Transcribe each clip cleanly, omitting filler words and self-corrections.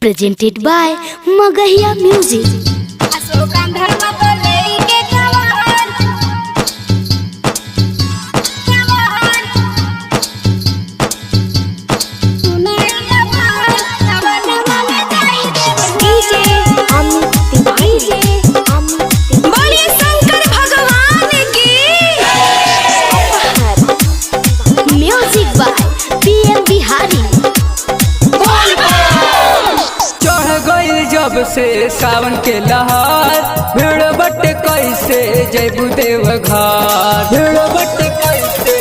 Presented by Magahiya Music. जब से सावन के लहार भीड़ बटे कैसे जयबू देव घर भीड़ बटे कैसे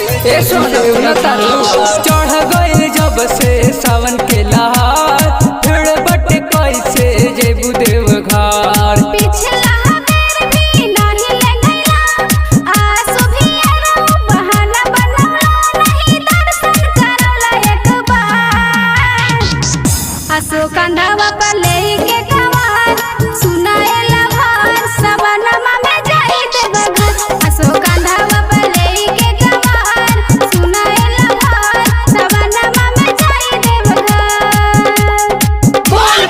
चढ़ गई जब से सावन के लहार भीड़ बटे कैसे जयबू देव घर कंधावा पर लेके कवार सुनाएला भार सबनमा में जाई देवघर असो कंधावा पर लेके कवार सुनाएला भार सबनमा में जाई देवघर बोल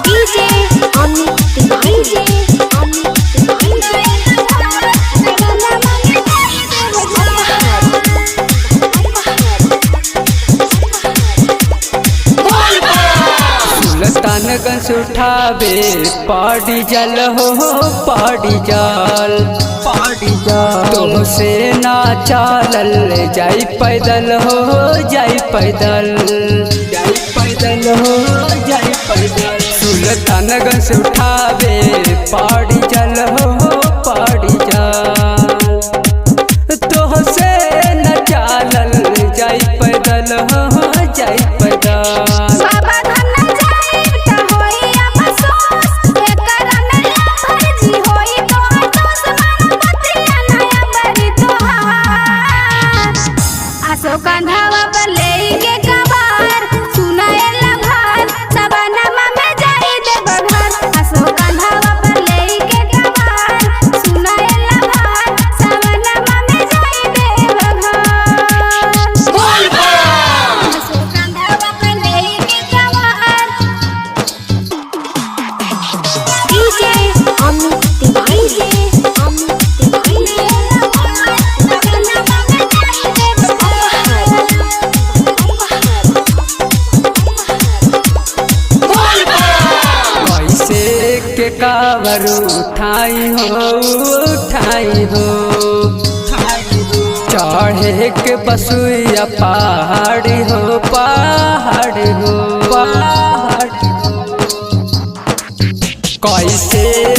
डीजे अमित डीजे तनगंस उठावे पाड़ी जल हो पाड़ी जल तुमसे ना चालल जाई पैदल हो जाई पैदल सुल्तानगंज उठावे पाड़ी जल हो पाड़ी जल तुमसे न चालल जाई पैदल हो जाई पैदल कंधावा पर लेके कवार सुनाएला भार सबनमा में जाई देवघर असो कंधावा पर लेके कवार सुनाएला भार सबनमा में जाई देवघर बोल असो कंधावा पर लेके कवार डीजे अमित डीजे के कावर उठाई हो चढ़े के बसुइया पहाड़ी हो कैसे